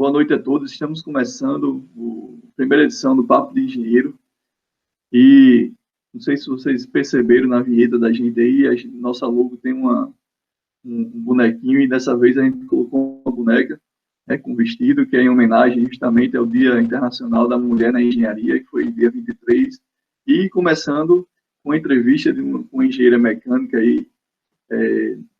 Boa noite a todos. Estamos começando a primeira edição do Papo de Engenheiro. E não sei se vocês perceberam na vinheta da gente aí, nossa logo tem um bonequinho, e dessa vez a gente colocou uma boneca, né, com vestido, que é em homenagem justamente ao Dia Internacional da Mulher na Engenharia, que foi dia 23. E começando com a entrevista com uma engenheira mecânica aí,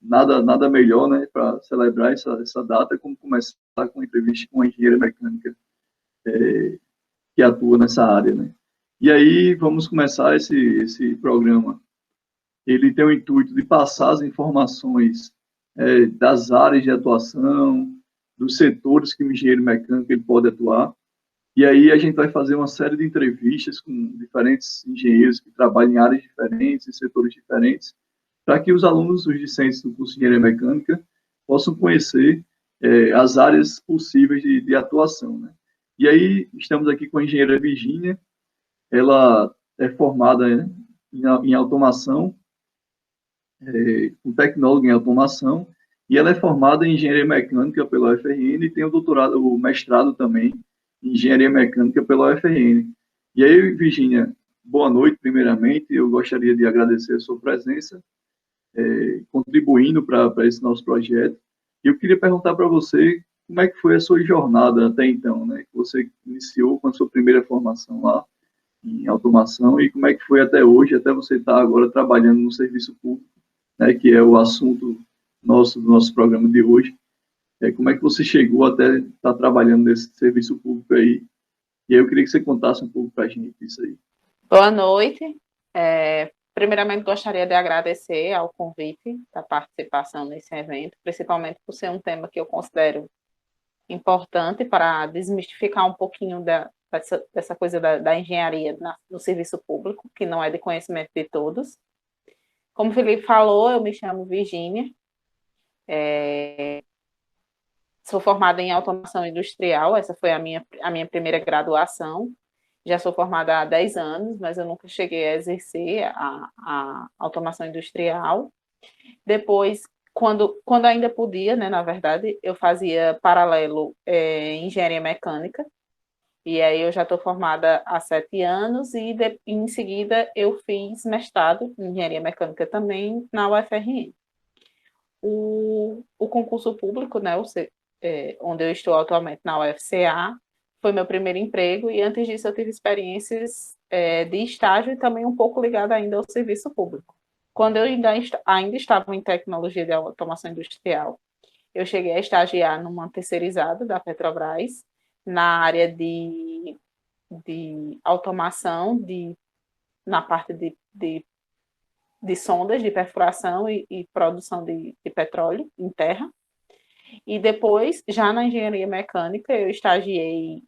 nada melhor, né, para celebrar essa data, como começar com uma entrevista com uma engenheira mecânica que atua nessa área, né. E aí vamos começar esse programa. Ele tem o intuito de passar as informações das áreas de atuação, dos setores que o engenheiro mecânico ele pode atuar. E aí a gente vai fazer uma série de entrevistas com diferentes engenheiros que trabalham em áreas diferentes, em setores diferentes, para que os alunos, os discentes do curso de Engenharia Mecânica, possam conhecer as áreas possíveis de atuação, né? E aí estamos aqui com a engenheira Virgínia. Ela é formada, né, em automação, com tecnóloga em automação, e ela é formada em engenharia mecânica pela UFRN e tem o mestrado também em engenharia mecânica pela UFRN. E aí, Virgínia, boa noite, primeiramente. Eu gostaria de agradecer a sua presença, contribuindo para esse nosso projeto. E eu queria perguntar para você como é que foi a sua jornada até então, né? Que você iniciou com a sua primeira formação lá em automação, e como é que foi até hoje, até você estar agora trabalhando no serviço público, né, que é o assunto do nosso programa de hoje. Como é que você chegou até estar trabalhando nesse serviço público aí? E aí eu queria que você contasse um pouco para a gente isso aí. Boa noite. Primeiramente, gostaria de agradecer ao convite da participação nesse evento, principalmente por ser um tema que eu considero importante para desmistificar um pouquinho dessa coisa da engenharia no serviço público, que não é de conhecimento de todos. Como o Felipe falou, eu me chamo Virgínia, sou formada em automação industrial, essa foi a minha primeira graduação. Já sou formada há 10 anos, mas eu nunca cheguei a exercer a automação industrial. Depois, quando ainda podia, né, na verdade, eu fazia paralelo em engenharia mecânica, e aí eu já estou formada há 7 anos, e em seguida eu fiz mestrado em engenharia mecânica também na UFRN. O concurso público, né, onde eu estou atualmente na UFCA, foi meu primeiro emprego, e antes disso eu tive experiências de estágio e também um pouco ligada ainda ao serviço público. Quando eu ainda estava em tecnologia de automação industrial, eu cheguei a estagiar numa terceirizada da Petrobras, na área de automação, na parte de sondas de perfuração e produção de petróleo em terra. E depois, já na engenharia mecânica, eu estagiei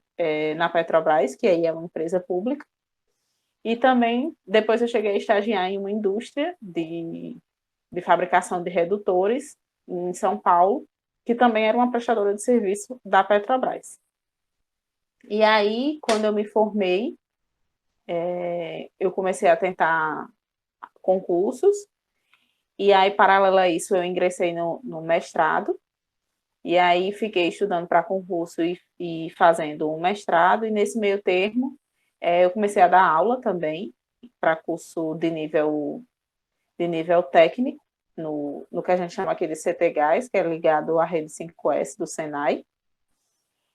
na Petrobras, que aí é uma empresa pública, e também depois eu cheguei a estagiar em uma indústria de fabricação de redutores em São Paulo, que também era uma prestadora de serviço da Petrobras. E aí, quando eu me formei, eu comecei a tentar concursos, e aí, paralelo a isso, eu ingressei no mestrado, e aí fiquei estudando para concurso e fazendo um mestrado, e nesse meio termo eu comecei a dar aula também para curso de nível técnico, no que a gente chama aqui de CTGAS, que é ligado à rede 5S do Senai.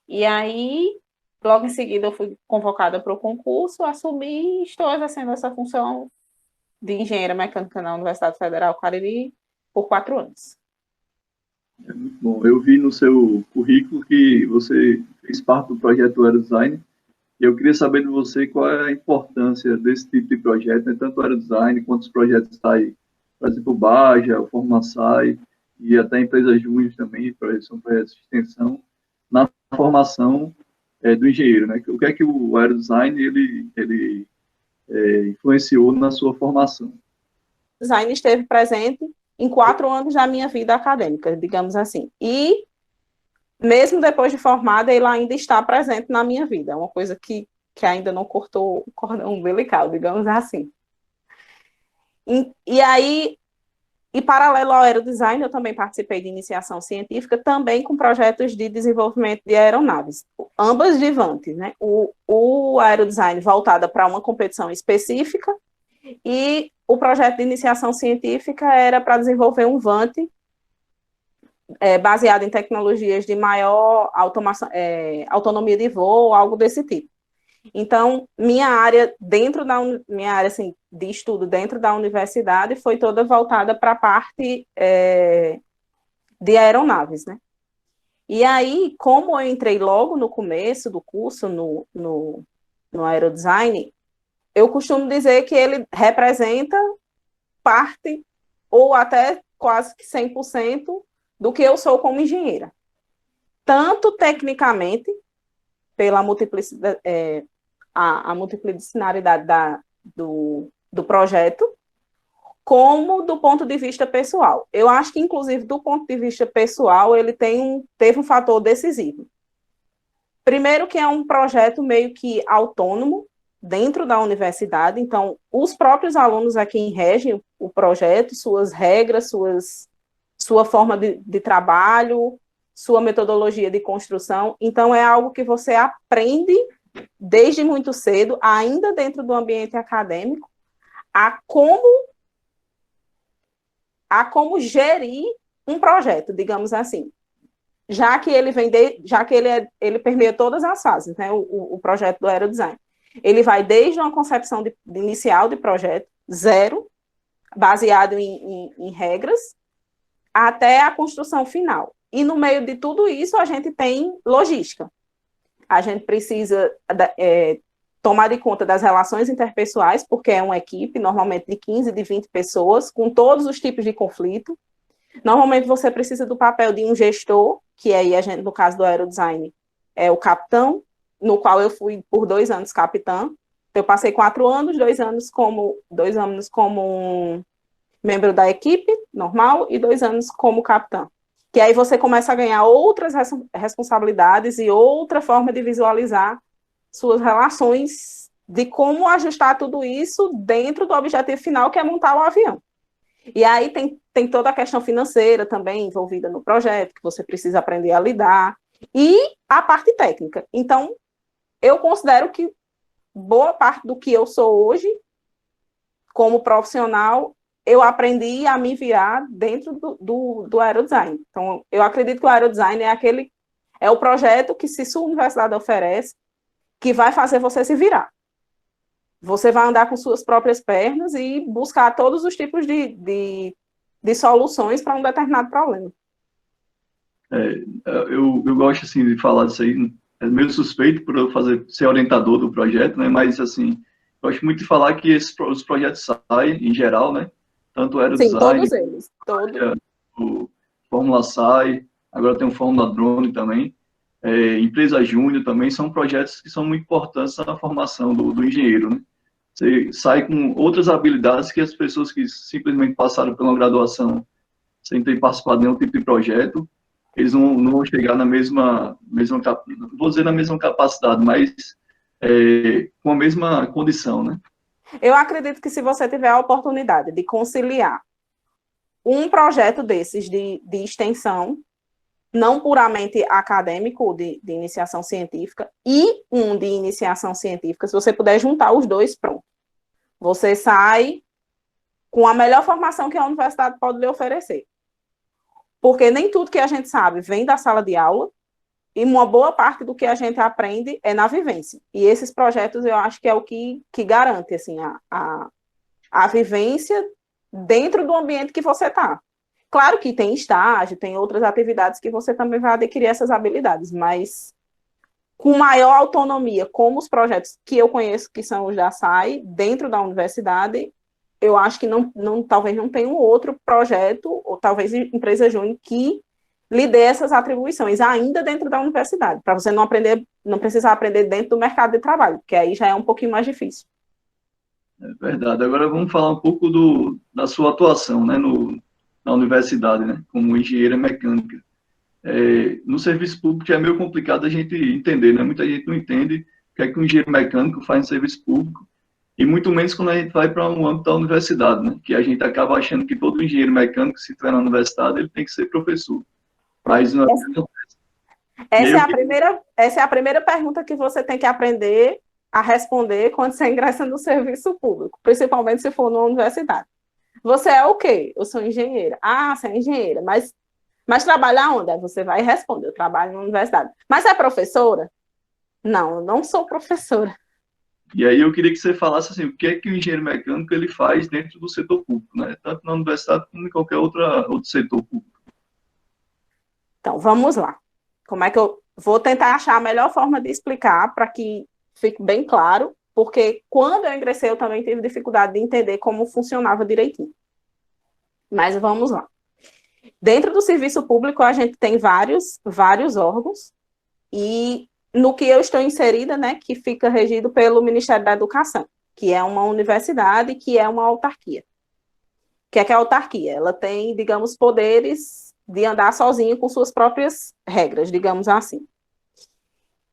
E aí, logo em seguida, eu fui convocada para o concurso, assumi e estou exercendo essa função de engenheira mecânica na Universidade Federal Cariri por 4 anos. Muito bom. Eu vi no seu currículo que você fez parte do projeto Aerodesign, e eu queria saber de você qual é a importância desse tipo de projeto, né? Tanto o Aerodesign quanto os projetos aí, por exemplo, o Baja, o Formasai, e até empresas júnior também, são projetos de extensão, na formação do engenheiro, né? O que é que o Aerodesign ele influenciou na sua formação? O design esteve presente em 4 anos da minha vida acadêmica, digamos assim. E, mesmo depois de formada, ele ainda está presente na minha vida. É uma coisa que ainda não cortou o cordão umbilical, digamos assim. E aí, E, paralelo ao aerodesign, eu também participei de iniciação científica, também com projetos de desenvolvimento de aeronaves, ambas de Vante, né? O aerodesign voltada para uma competição específica e o projeto de iniciação científica era para desenvolver um Vante baseado em tecnologias de maior autonomia de voo, algo desse tipo. Então, minha área assim, de estudo dentro da universidade foi toda voltada para a parte de aeronaves, né? E aí, como eu entrei logo no começo do curso no aerodesign, eu costumo dizer que ele representa parte, ou até quase que 100% do que eu sou como engenheira. Tanto tecnicamente, pela multiplicidade, a multidisciplinaridade do projeto, como do ponto de vista pessoal. Eu acho que, inclusive, do ponto de vista pessoal, ele teve um fator decisivo. Primeiro que é um projeto meio que autônomo dentro da universidade, então os próprios alunos é quem regem o projeto, suas regras, sua forma de trabalho, sua metodologia de construção, então é algo que você aprende desde muito cedo, ainda dentro do ambiente acadêmico, a como gerir um projeto, digamos assim. Já que ele ele permeia todas as fases, né? O projeto do aerodesign. Ele vai desde uma concepção inicial de projeto, zero, baseado em regras, até a construção final. E no meio de tudo isso, a gente tem logística. A gente precisa tomar de conta das relações interpessoais, porque é uma equipe, normalmente de 15, de 20 pessoas, com todos os tipos de conflito. Normalmente você precisa do papel de um gestor, que aí a gente, no caso do aerodesign, é o capitão, no qual eu fui por 2 anos capitã. Eu passei 4 anos, 2 anos como um membro da equipe normal e 2 anos como capitã. Que aí você começa a ganhar outras responsabilidades e outra forma de visualizar suas relações, de como ajustar tudo isso dentro do objetivo final, que é montar o avião. E aí tem toda a questão financeira também envolvida no projeto, que você precisa aprender a lidar, e a parte técnica. Então, eu considero que boa parte do que eu sou hoje, como profissional, eu aprendi a me virar dentro do aerodesign. Então, eu acredito que o aerodesign é o projeto que, se sua universidade oferece, que vai fazer você se virar. Você vai andar com suas próprias pernas e buscar todos os tipos de soluções para um determinado problema. Eu gosto, assim, de falar disso aí. É meio suspeito por eu ser orientador do projeto, né? Mas, assim, gosto muito de falar que os projetos saem, em geral, né? Tanto o Sim, aerodesign, todos eles. o Fórmula SAI, agora tem o Fórmula Drone também. Empresa Júnior também são projetos que são muito importantes na formação do engenheiro, né? Você sai com outras habilidades que as pessoas que simplesmente passaram pela graduação sem ter participado de nenhum tipo de projeto, eles não vão chegar na mesma não vou dizer na mesma capacidade, mas com a mesma condição, né? Eu acredito que, se você tiver a oportunidade de conciliar um projeto desses de extensão, não puramente acadêmico, de iniciação científica, e um de iniciação científica, se você puder juntar os dois, pronto. Você sai com a melhor formação que a universidade pode lhe oferecer. Porque nem tudo que a gente sabe vem da sala de aula, e uma boa parte do que a gente aprende é na vivência. E esses projetos, eu acho que é o que garante, assim, a vivência dentro do ambiente que você está. Claro que tem estágio, tem outras atividades que você também vai adquirir essas habilidades, mas com maior autonomia, como os projetos que eu conheço, que são os da SAI, dentro da universidade, eu acho que talvez não tenha um outro projeto, ou talvez empresa júnior, que lhe dê essas atribuições, ainda dentro da universidade, para você não precisar aprender dentro do mercado de trabalho, porque aí já é um pouquinho mais difícil. É verdade. Agora vamos falar um pouco da sua atuação, né, na universidade, né, como engenheira mecânica. No serviço público já é meio complicado a gente entender, né? Muita gente não entende o que é que um engenheiro mecânico faz no serviço público E muito menos quando a gente vai para um âmbito da universidade, né? Que a gente acaba achando que todo engenheiro mecânico, se estiver na universidade, ele tem que ser professor. Mas não Essa é a primeira pergunta que você tem que aprender a responder quando você ingressa no serviço público, principalmente se for numa universidade. Você é o quê? Eu sou engenheira. Ah, você é engenheira, mas trabalha onde? Aí você vai responder, eu trabalho na universidade. Mas é professora? Não, eu não sou professora. E aí eu queria que você falasse assim, o que é que o engenheiro mecânico ele faz dentro do setor público, né? Tanto na universidade como em qualquer outro setor público. Então, vamos lá. Como é que eu vou tentar achar a melhor forma de explicar para que fique bem claro, porque quando eu ingressei eu também tive dificuldade de entender como funcionava direitinho. Mas vamos lá. Dentro do serviço público a gente tem vários órgãos e no que eu estou inserida, né, que fica regido pelo Ministério da Educação, que é uma universidade, que é uma autarquia. O que é a autarquia? Ela tem, digamos, poderes de andar sozinha com suas próprias regras, digamos assim.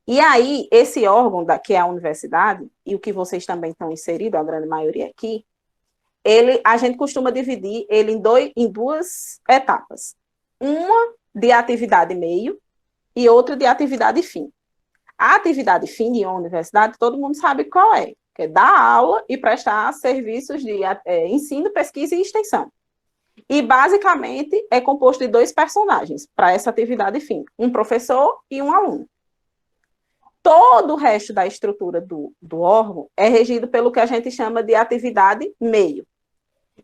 E aí, esse órgão, que é a universidade, e o que vocês também estão inseridos, a grande maioria aqui, a gente costuma dividir ele em duas etapas. Uma de atividade meio e outra de atividade fim. A atividade fim de uma universidade, todo mundo sabe qual é, que é dar aula e prestar serviços de ensino, pesquisa e extensão. E, basicamente, é composto de dois personagens para essa atividade fim, um professor e um aluno. Todo o resto da estrutura do órgão é regido pelo que a gente chama de atividade meio.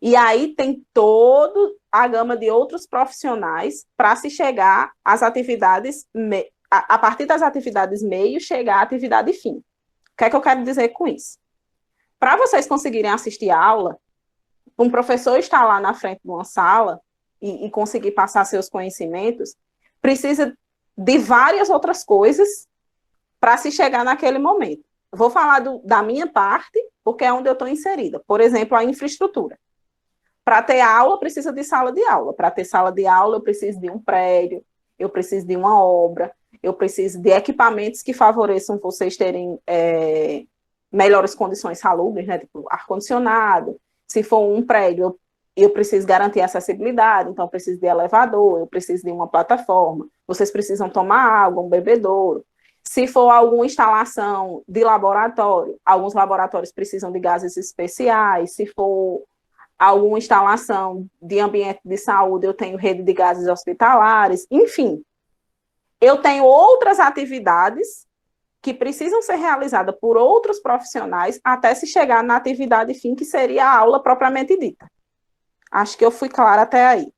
E aí tem toda a gama de outros profissionais para se chegar às atividades, a partir das atividades meio, chegar à atividade fim. O que é que eu quero dizer com isso? Para vocês conseguirem assistir a aula, um professor estar lá na frente de uma sala e conseguir passar seus conhecimentos, precisa de várias outras coisas para se chegar naquele momento. Vou falar da minha parte, porque é onde eu estou inserida. Por exemplo, a infraestrutura. Para ter aula, precisa de sala de aula. Para ter sala de aula, eu preciso de um prédio, eu preciso de uma obra, eu preciso de equipamentos que favoreçam vocês terem melhores condições salubres, né? Tipo ar-condicionado. Se for um prédio, eu preciso garantir acessibilidade, então eu preciso de elevador, eu preciso de uma plataforma, vocês precisam tomar água, um bebedouro. Se for alguma instalação de laboratório, alguns laboratórios precisam de gases especiais. Se for alguma instalação de ambiente de saúde, eu tenho rede de gases hospitalares. Enfim, eu tenho outras atividades que precisam ser realizadas por outros profissionais até se chegar na atividade fim, que seria a aula propriamente dita. Acho que eu fui clara até aí.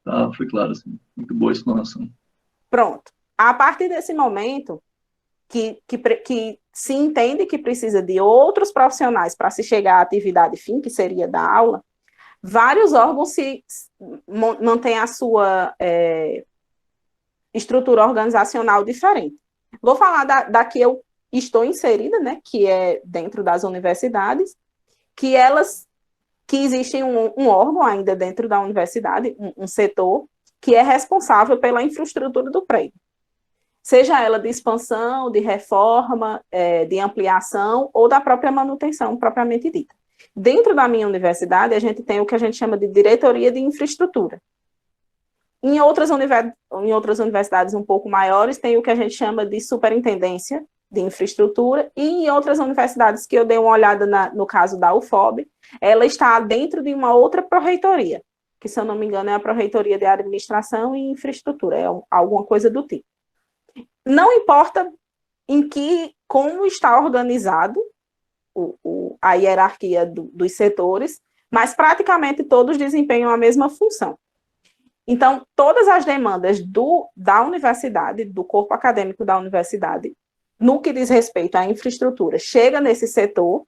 Tá, foi claro, sim. Muito boa a explanação. Pronto. A partir desse momento, que se entende que precisa de outros profissionais para se chegar à atividade fim, que seria da aula, vários órgãos mantêm a sua estrutura organizacional diferente. Vou falar da que eu estou inserida, né, que é dentro das universidades, que existe um órgão ainda dentro da universidade, um setor, que é responsável pela infraestrutura do prédio. Seja ela de expansão, de reforma, de ampliação ou da própria manutenção propriamente dita. Dentro da minha universidade, a gente tem o que a gente chama de diretoria de infraestrutura. Em outras universidades um pouco maiores, tem o que a gente chama de superintendência de infraestrutura, e em outras universidades que eu dei uma olhada no caso da UFOB, ela está dentro de uma outra pró-reitoria, que, se eu não me engano, é a pró-reitoria de administração e infraestrutura, é alguma coisa do tipo. Não importa como está organizado a hierarquia dos setores, mas praticamente todos desempenham a mesma função. Então, todas as demandas da universidade, do corpo acadêmico da universidade, no que diz respeito à infraestrutura, chega nesse setor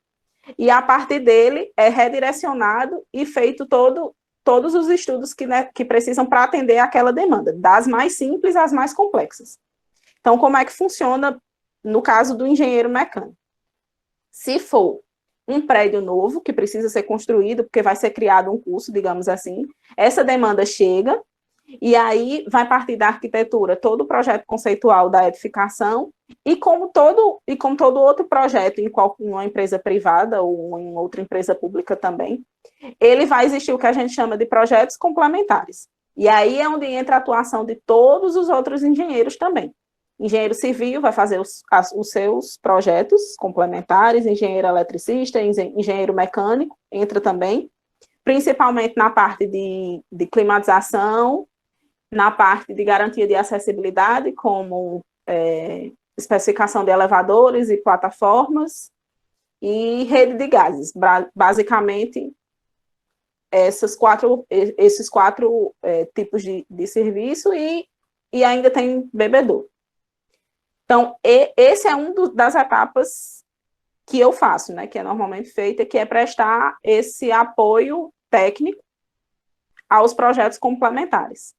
e, a partir dele, é redirecionado e feito todos os estudos que precisam para atender aquela demanda, das mais simples às mais complexas. Então, como é que funciona no caso do engenheiro mecânico? Se for um prédio novo que precisa ser construído, porque vai ser criado um curso, digamos assim, essa demanda chega, e aí vai partir da arquitetura todo o projeto conceitual da edificação, E como todo outro projeto em uma empresa privada ou em outra empresa pública também, ele vai existir o que a gente chama de projetos complementares. E aí é onde entra a atuação de todos os outros engenheiros também. Engenheiro civil vai fazer os seus projetos complementares, engenheiro eletricista, engenheiro mecânico, entra também, principalmente na parte de climatização, na parte de garantia de acessibilidade, como especificação de elevadores e plataformas, e rede de gases. Basicamente, esses quatro tipos de serviço, e ainda tem bebedouro. Então, esse é das etapas que eu faço, né, que é normalmente feita, que é prestar esse apoio técnico aos projetos complementares.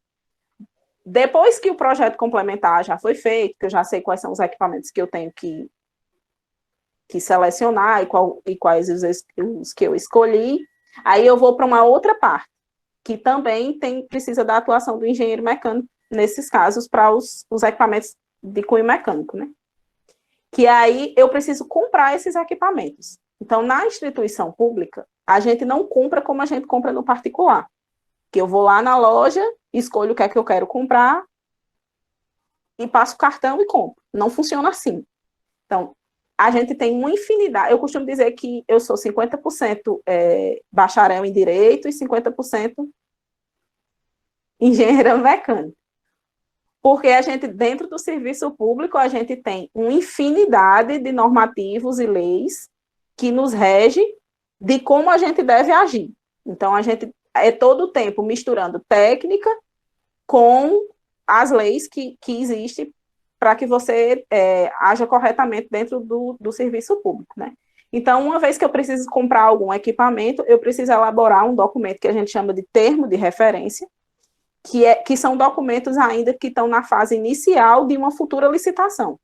Depois que o projeto complementar já foi feito, que eu já sei quais são os equipamentos que eu tenho que selecionar e quais os que eu escolhi, aí eu vou para uma outra parte, que também precisa da atuação do engenheiro mecânico, nesses casos, para os equipamentos de cunho mecânico, né? Que aí eu preciso comprar esses equipamentos. Então, na instituição pública, a gente não compra como a gente compra no particular, que eu vou lá na loja, escolho o que é que eu quero comprar, e passo o cartão e compro. Não funciona assim. Então, a gente tem uma infinidade. Eu costumo dizer que eu sou 50% bacharel em Direito e 50% engenheira mecânica. Porque a gente, dentro do serviço público, a gente tem uma infinidade de normativos e leis que nos regem de como a gente deve agir. Então, a gente todo o tempo misturando técnica com as leis que existem para que você haja corretamente dentro do serviço público, né? Então, uma vez que eu preciso comprar algum equipamento, eu preciso elaborar um documento que a gente chama de termo de referência, que são documentos ainda que estão na fase inicial de uma futura licitação.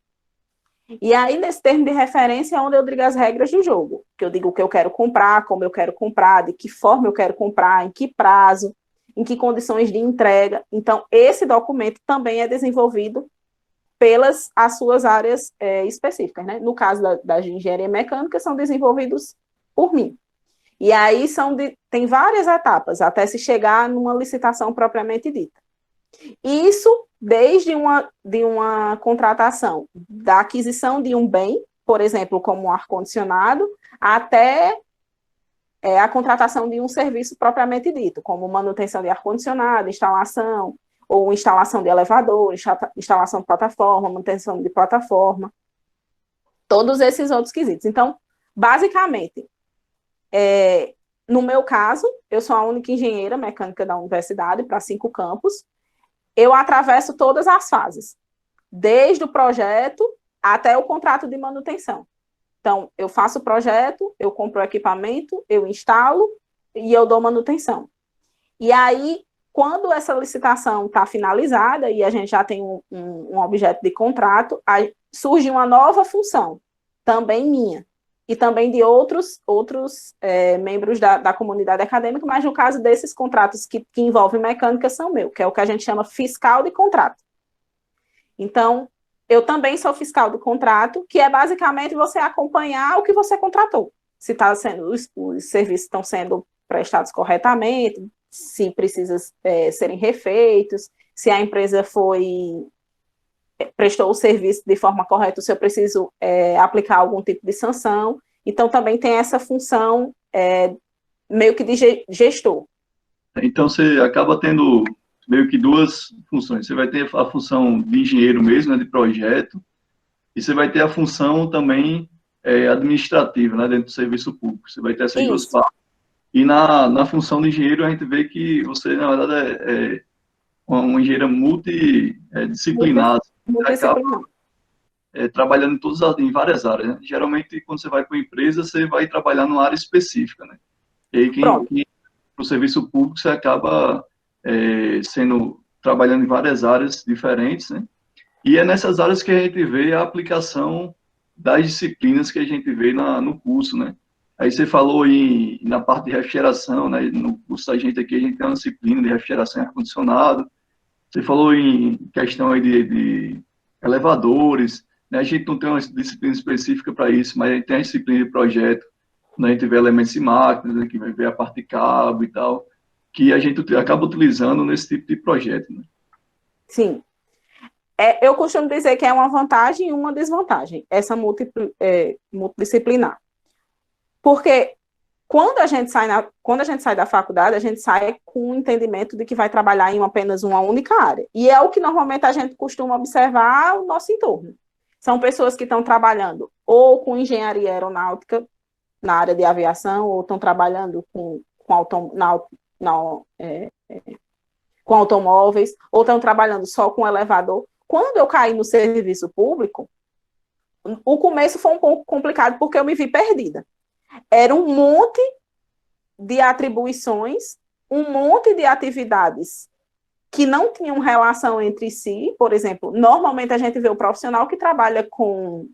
E aí, nesse termo de referência, é onde eu digo as regras do jogo, que eu digo o que eu quero comprar, como eu quero comprar, de que forma eu quero comprar, em que prazo, em que condições de entrega. Então, esse documento também é desenvolvido pelas as suas áreas específicas, né? No caso da engenharia mecânica, são desenvolvidos por mim. E aí tem várias etapas, até se chegar numa licitação propriamente dita. Isso desde de uma contratação, da aquisição de um bem, por exemplo, como um ar-condicionado, até a contratação de um serviço propriamente dito, como manutenção de ar-condicionado, instalação, ou instalação de elevador, instalação de plataforma, manutenção de plataforma, todos esses outros quesitos. Então, basicamente, no meu caso, eu sou a única engenheira mecânica da universidade para 5 campos, eu atravesso todas as fases, desde o projeto até o contrato de manutenção. Então, eu faço o projeto, eu compro o equipamento, eu instalo e eu dou manutenção. E aí, quando essa licitação está finalizada e a gente já tem um objeto de contrato, aí surge uma nova função, também minha, e também de outros membros da comunidade acadêmica, mas no caso desses contratos que envolvem mecânica são meu, que é o que a gente chama fiscal de contrato. Então, eu também sou fiscal de contrato, que é basicamente você acompanhar o que você contratou. Se os serviços estão sendo prestados corretamente, se precisa serem refeitos, se a empresa prestou o serviço de forma correta, se eu preciso aplicar algum tipo de sanção. Então, também tem essa função meio que de gestor. Então, você acaba tendo meio que 2 funções. Você vai ter a função de engenheiro mesmo, né, de projeto, e você vai ter a função também administrativa, né, dentro do serviço público. Você vai ter essas 2 partes. E na função de engenheiro, a gente vê que você, na verdade, é uma engenheira multidisciplinar. Multidisciplinar. Trabalhando em várias áreas, né? Geralmente, quando você vai para uma empresa, você vai trabalhar numa área específica, né? E aí, no serviço público, você acaba trabalhando em várias áreas diferentes, né? E é nessas áreas que a gente vê a aplicação das disciplinas que a gente vê no curso, né? Aí você falou na parte de refrigeração, né? No curso da gente aqui, a gente tem uma disciplina de refrigeração e ar-condicionado. Você falou em questão aí de elevadores. né? A gente não tem uma disciplina específica para isso, mas a gente tem a disciplina de projeto, né? A gente vê elementos e máquinas, né? Que vai ver a parte de cabo e tal, que a gente acaba utilizando nesse tipo de projeto, né? Sim. Eu costumo dizer que é uma vantagem e uma desvantagem, essa multidisciplinar. Porque quando a gente sai da faculdade, a gente sai com o entendimento de que vai trabalhar em apenas uma única área. E é o que normalmente a gente costuma observar ao nosso entorno. São pessoas que estão trabalhando ou com engenharia aeronáutica na área de aviação, ou estão trabalhando com automóveis, ou estão trabalhando só com elevador. Quando eu caí no serviço público, o começo foi um pouco complicado porque eu me vi perdida. Era um monte de atribuições, um monte de atividades que não tinham relação entre si. Por exemplo, normalmente a gente vê o profissional que trabalha com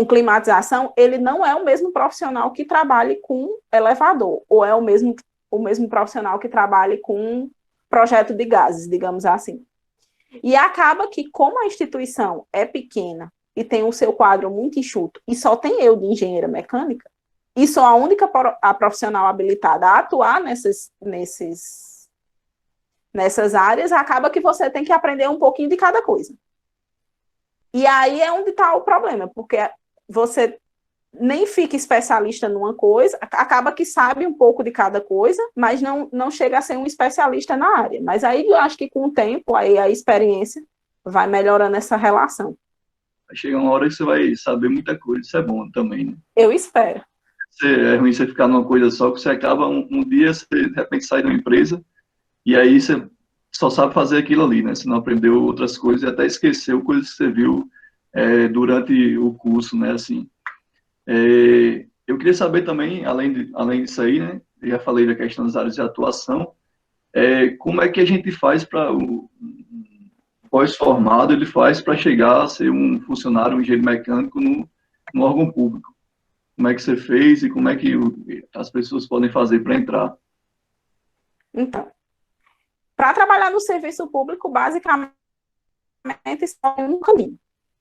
climatização, ele não é o mesmo profissional que trabalhe com elevador, ou é o mesmo profissional que trabalhe com projeto de gases, digamos assim. E acaba que, como a instituição é pequena e tem o seu quadro muito enxuto, e só tem eu de engenheira mecânica, e sou a única profissional habilitada a atuar nessas áreas, acaba que você tem que aprender um pouquinho de cada coisa. E aí é onde está o problema, porque você nem fica especialista numa coisa, acaba que sabe um pouco de cada coisa, mas não chega a ser um especialista na área. Mas aí eu acho que com o tempo, aí a experiência vai melhorando essa relação. Vai chegar uma hora que você vai saber muita coisa, isso é bom também, né? Eu espero. É ruim você ficar numa coisa só, que você acaba um dia, você de repente sai de uma empresa, e aí você só sabe fazer aquilo ali, né? Você não aprendeu outras coisas e até esqueceu coisas que você viu durante o curso, né? Assim, eu queria saber também, além disso aí, né? Eu já falei da questão das áreas de atuação, como é que a gente faz para o pós-formado, ele faz para chegar a ser um funcionário, um engenheiro mecânico no órgão público? Como é que você fez e como é que as pessoas podem fazer para entrar? Então, para trabalhar no serviço público, basicamente, só tem um caminho.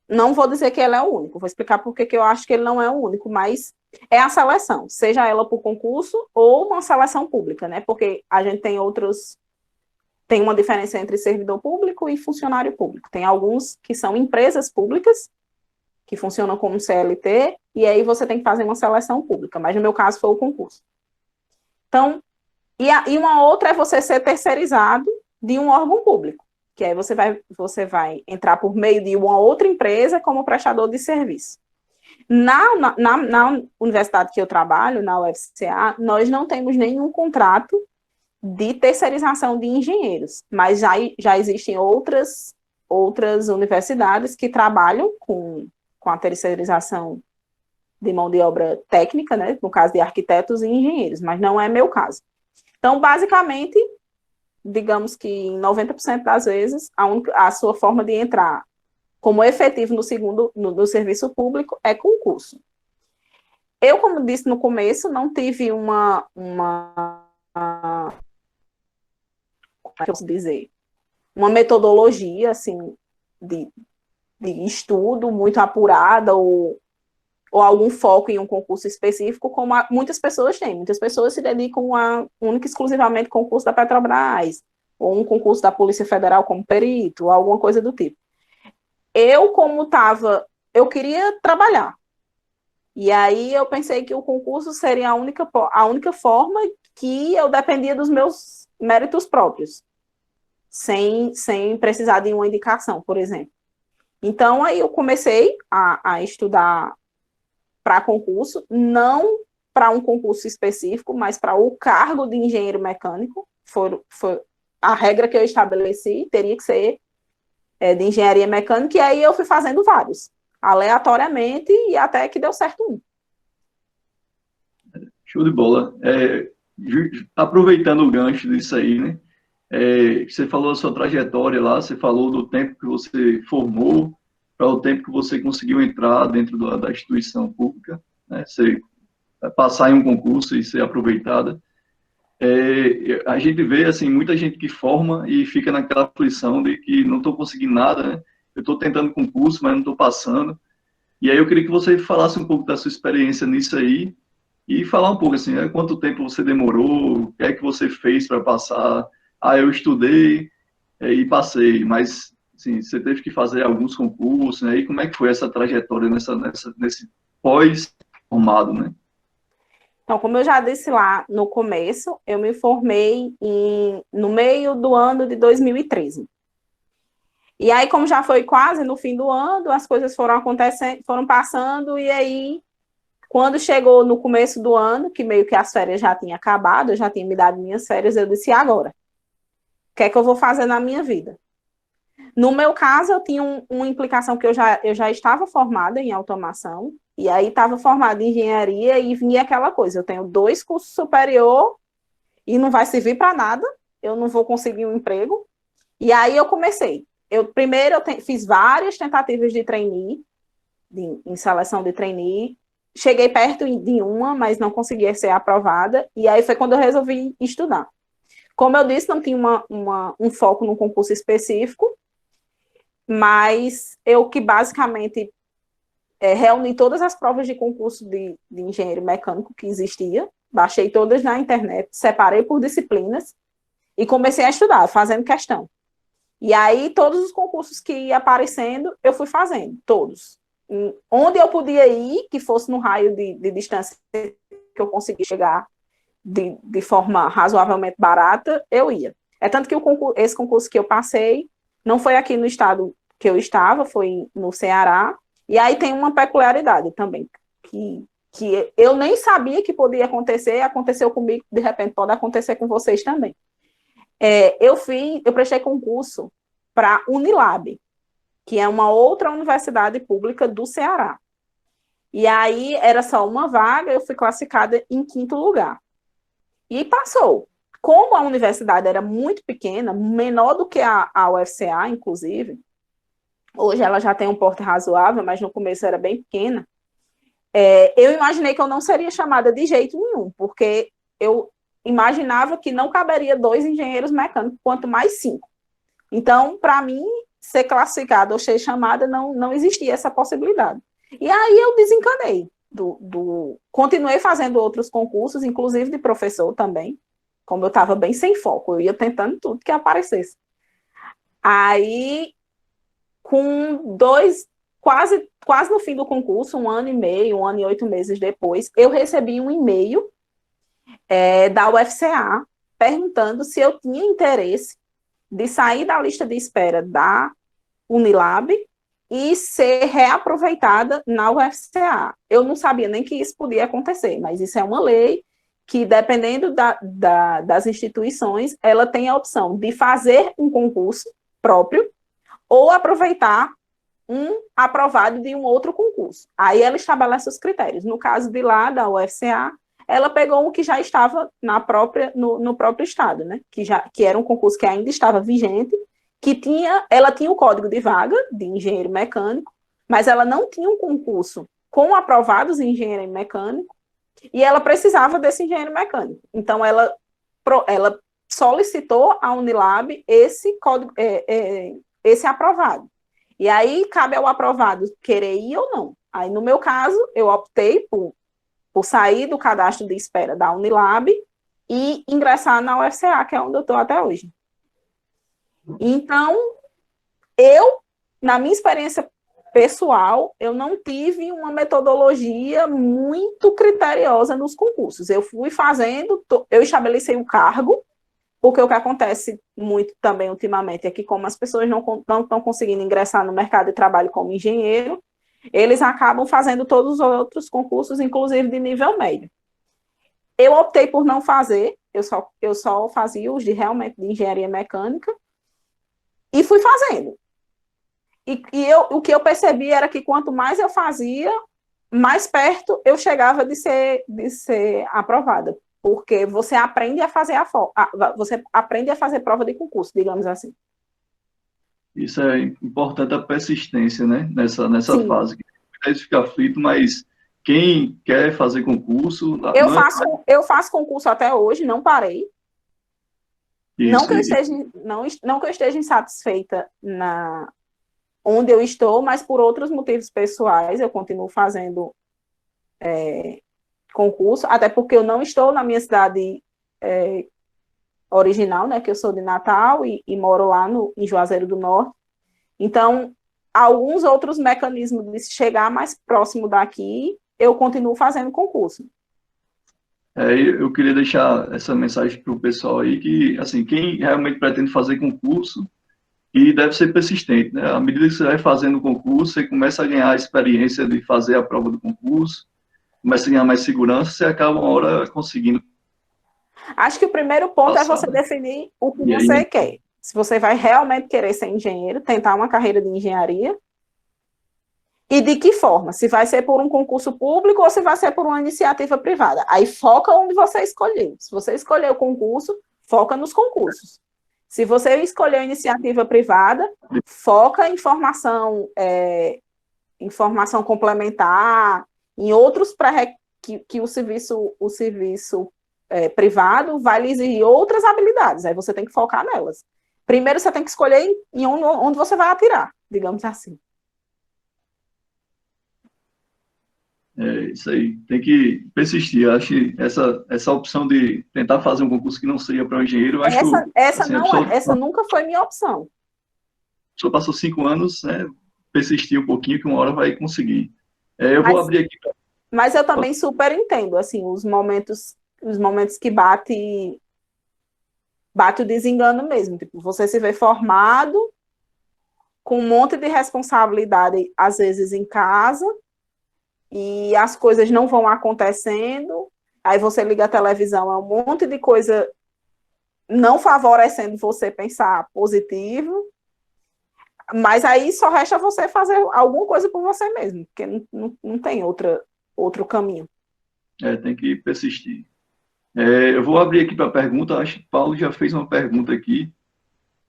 Não vou dizer que ele é o único, vou explicar por que eu acho que ele não é o único, mas é a seleção, seja ela por concurso ou uma seleção pública, né? Porque a gente tem uma diferença entre servidor público e funcionário público. Tem alguns que são empresas públicas, que funcionam como CLT, e aí você tem que fazer uma seleção pública, mas no meu caso foi o concurso. Então, e uma outra é você ser terceirizado de um órgão público, que aí você vai entrar por meio de uma outra empresa como prestador de serviço. Na universidade que eu trabalho, na UFCA, nós não temos nenhum contrato de terceirização de engenheiros, mas já existem outras universidades que trabalham com a terceirização de mão de obra técnica, né, no caso de arquitetos e engenheiros, mas não é meu caso. Então, basicamente, digamos que em 90% das vezes, a sua forma de entrar como efetivo no serviço público é concurso. Eu, como disse no começo, não tive como é que eu posso dizer, uma metodologia, assim, de estudo muito apurada ou algum foco em um concurso específico, como muitas pessoas têm. Muitas pessoas se dedicam a única e exclusivamente concurso da Petrobras, ou um concurso da Polícia Federal como perito, ou alguma coisa do tipo. Eu queria trabalhar. E aí eu pensei que o concurso seria a única forma que eu dependia dos meus méritos próprios, sem precisar de uma indicação, por exemplo. Então, aí eu comecei a estudar para concurso, não para um concurso específico, mas para o cargo de engenheiro mecânico. Foi a regra que eu estabeleci, teria que ser de engenharia mecânica, e aí eu fui fazendo vários, aleatoriamente, e até que deu certo um. Show de bola. Aproveitando o gancho disso aí, né? Você falou a sua trajetória lá, você falou do tempo que você formou para o tempo que você conseguiu entrar dentro da instituição pública, né? Você passar em um concurso e ser aproveitada. A gente vê, assim, muita gente que forma e fica naquela aflição de que não estou conseguindo nada, né? eu estou tentando concurso, mas não estou passando. E aí eu queria que você falasse um pouco da sua experiência nisso aí e falar um pouco assim, né, quanto tempo você demorou, o que é que você fez para passar. Ah, eu estudei e passei, mas assim, você teve que fazer alguns concursos, né? E como é que foi essa trajetória nesse pós-formado, né? Então, como eu já disse lá no começo, eu me formei no meio do ano de 2013. E aí, como já foi quase no fim do ano, as coisas foram acontecendo, foram passando, e aí, quando chegou no começo do ano, que meio que as férias já tinham acabado, eu já tinha me dado minhas férias, eu disse, e agora? O que é que eu vou fazer na minha vida? No meu caso, eu tinha uma implicação que eu já estava formada em automação, e aí estava formada em engenharia, e vinha aquela coisa, eu tenho 2 cursos superior, e não vai servir para nada, eu não vou conseguir um emprego. E aí eu comecei. Primeiro fiz várias tentativas de trainee, em seleção de trainee, cheguei perto de uma, mas não conseguia ser aprovada, e aí foi quando eu resolvi estudar. Como eu disse, não tinha um foco num concurso específico, mas eu que basicamente reuni todas as provas de concurso de engenheiro mecânico que existia, baixei todas na internet, separei por disciplinas e comecei a estudar, fazendo questão. E aí, todos os concursos que ia aparecendo, eu fui fazendo, todos. Onde eu podia ir, que fosse no raio de distância que eu conseguia chegar de forma razoavelmente barata, eu ia. É tanto que esse concurso que eu passei não foi aqui no estado que eu estava, foi no Ceará. E aí tem uma peculiaridade também, que eu nem sabia que podia acontecer, aconteceu comigo, de repente pode acontecer com vocês também. Eu prestei concurso para a Unilab, que é uma outra universidade pública do Ceará. E aí era só uma vaga, eu fui classificada em 5º lugar. E passou. Como a universidade era muito pequena, menor do que a UFCA, inclusive, hoje ela já tem um porte razoável, mas no começo era bem pequena, eu imaginei que eu não seria chamada de jeito nenhum, porque eu imaginava que não caberia 2 engenheiros mecânicos, quanto mais 5. Então, para mim, ser classificada ou ser chamada, não existia essa possibilidade. E aí eu desencanei. Continuei fazendo outros concursos, inclusive de professor também, como eu estava bem sem foco, eu ia tentando tudo que aparecesse. Aí, com quase no fim do concurso, 1 ano e meio, 1 ano e 8 meses depois, eu recebi um e-mail da UFCA perguntando se eu tinha interesse de sair da lista de espera da Unilab e ser reaproveitada na UFCA. Eu não sabia nem que isso podia acontecer, mas isso é uma lei que, dependendo das instituições, ela tem a opção de fazer um concurso próprio ou aproveitar um aprovado de um outro concurso. Aí ela estabelece os critérios. No caso de lá, da UFCA, ela pegou um que já estava no próprio estado, né? Que era um concurso que ainda estava vigente, ela tinha o código de vaga de engenheiro mecânico, mas ela não tinha um concurso com aprovados em engenheiro mecânico, e ela precisava desse engenheiro mecânico. Então, ela solicitou à Unilab esse código, esse aprovado. E aí, cabe ao aprovado querer ir ou não. Aí, no meu caso, eu optei por sair do cadastro de espera da Unilab e ingressar na UFCA, que é onde eu estou até hoje. Então, na minha experiência pessoal, eu não tive uma metodologia muito criteriosa nos concursos. Eu fui fazendo, eu estabeleci um cargo, porque o que acontece muito também ultimamente é que, como as pessoas não estão conseguindo ingressar no mercado de trabalho como engenheiro, eles acabam fazendo todos os outros concursos, inclusive de nível médio. Eu optei por não fazer, eu só fazia os realmente de engenharia mecânica, e fui fazendo. O que eu percebi era que quanto mais eu fazia, mais perto eu chegava de ser aprovada, porque você aprende a fazer você aprende a fazer prova de concurso, digamos assim. Isso é importante, a persistência, né? Nessa fase. Às vezes fica aflito, mas quem quer fazer concurso... Eu faço concurso até hoje, não parei. Não que eu esteja insatisfeita onde eu estou, mas por outros motivos pessoais eu continuo fazendo concurso, até porque eu não estou na minha cidade original, né, que eu sou de Natal e moro lá em Juazeiro do Norte. Então, alguns outros mecanismos de chegar mais próximo daqui, eu continuo fazendo concurso. Eu queria deixar essa mensagem para o pessoal aí, que, assim, quem realmente pretende fazer concurso, e deve ser persistente, né? À medida que você vai fazendo o concurso, você começa a ganhar a experiência de fazer a prova do concurso, começa a ganhar mais segurança, você acaba uma hora conseguindo Acho que o primeiro ponto passar, é você né? definir o que E você aí, quer. Se você vai realmente querer ser engenheiro, tentar uma carreira de engenharia, e de que forma? Se vai ser por um concurso público ou se vai ser por uma iniciativa privada. Aí foca onde você escolheu. Se você escolheu o concurso, foca nos concursos. Se você escolheu iniciativa privada, foca em informação complementar, em outros que o serviço privado vai lhe exigir outras habilidades. Aí você tem que focar nelas. Primeiro você tem que escolher em onde você vai atirar, digamos assim. isso aí, tem que persistir. Eu acho que essa opção de tentar fazer um concurso que não seja para um engenheiro, eu acho, assim, Essa nunca foi minha opção. a pessoa passou 5 anos, né, persistir um pouquinho, que uma hora vai conseguir. Eu vou Mas, abrir aqui. mas eu também super entendo, assim, os momentos que bate o desengano mesmo. Tipo, você se vê formado com um monte de responsabilidade, às vezes em casa, e as coisas não vão acontecendo, aí você liga a televisão, é um monte de coisa não favorecendo você pensar positivo, mas aí só resta você fazer alguma coisa por você mesmo, porque não tem outro caminho. Tem que persistir. Eu vou abrir aqui para a pergunta. Acho que o Paulo já fez uma pergunta aqui.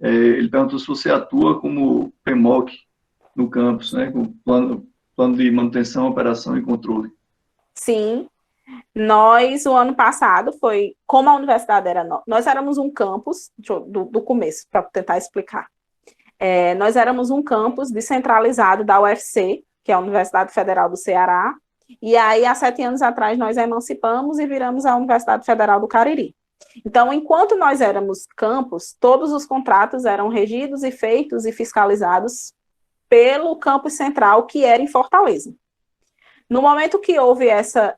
Ele perguntou se você atua como PMOC no campus, né, com plano de manutenção, operação e controle. Sim, o ano passado, como a universidade era nós éramos um campus, do começo, para tentar explicar. Nós éramos um campus descentralizado da UFC, que é a Universidade Federal do Ceará, e aí, há 7 anos atrás, nós emancipamos e viramos a Universidade Federal do Cariri. Então, enquanto nós éramos campus, todos os contratos eram regidos e feitos e fiscalizados pelo campus central, que era em Fortaleza. No momento que houve essa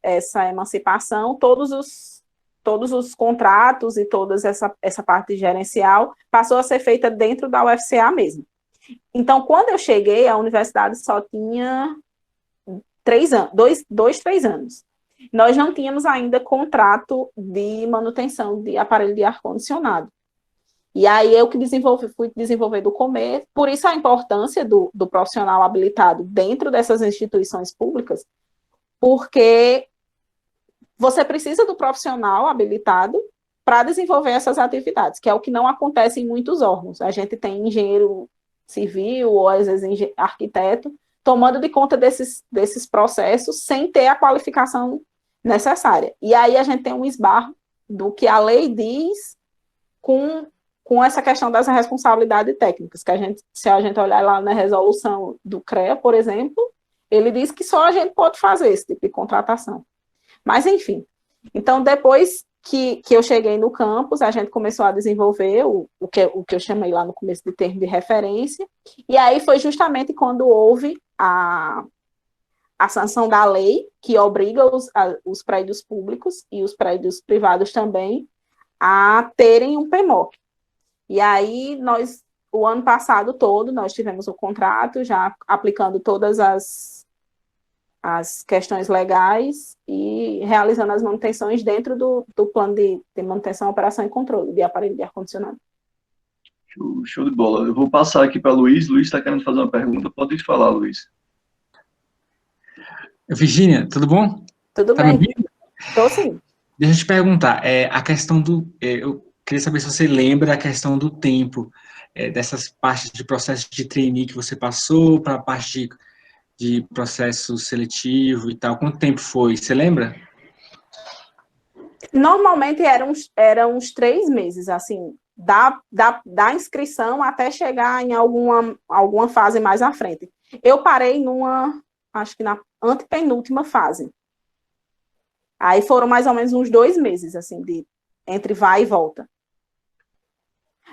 emancipação, todos os contratos e toda essa parte gerencial passou a ser feita dentro da UFCA mesmo. Então, quando eu cheguei, a universidade só tinha 3 anos. Nós não tínhamos ainda contrato de manutenção de aparelho de ar-condicionado. E aí eu fui desenvolver do começo, por isso a importância do profissional habilitado dentro dessas instituições públicas, porque você precisa do profissional habilitado para desenvolver essas atividades, que é o que não acontece em muitos órgãos. A gente tem engenheiro civil ou, às vezes, arquiteto tomando de conta desses processos sem ter a qualificação necessária. E aí a gente tem um esbarro do que a lei diz com essa questão das responsabilidades técnicas, que se a gente olhar lá na resolução do CREA, por exemplo, ele diz que só a gente pode fazer esse tipo de contratação. Mas, enfim, então, depois que eu cheguei no campus, a gente começou a desenvolver o que eu chamei lá no começo de termo de referência, e aí foi justamente quando houve a sanção da lei, que obriga os prédios públicos e os prédios privados também a terem um PMOC. E aí, o ano passado todo, nós tivemos o contrato, já aplicando todas as questões legais e realizando as manutenções dentro do plano de manutenção, operação e controle de aparelho de ar-condicionado. Show de bola. Eu vou passar aqui para Luiz. Luiz está querendo fazer uma pergunta. Pode falar, Luiz. Virgínia, tudo bom? Tudo bem. Estou sim. Deixa eu te perguntar, a questão eu queria saber se você lembra a questão do tempo, dessas partes de processo de trainee que você passou para a parte de processo seletivo e tal. Quanto tempo foi? Você lembra? Normalmente eram uns 3 meses, assim, da inscrição até chegar em alguma fase mais à frente. Eu parei acho que na antepenúltima fase. Aí foram mais ou menos uns 2 meses, assim, entre vai e volta.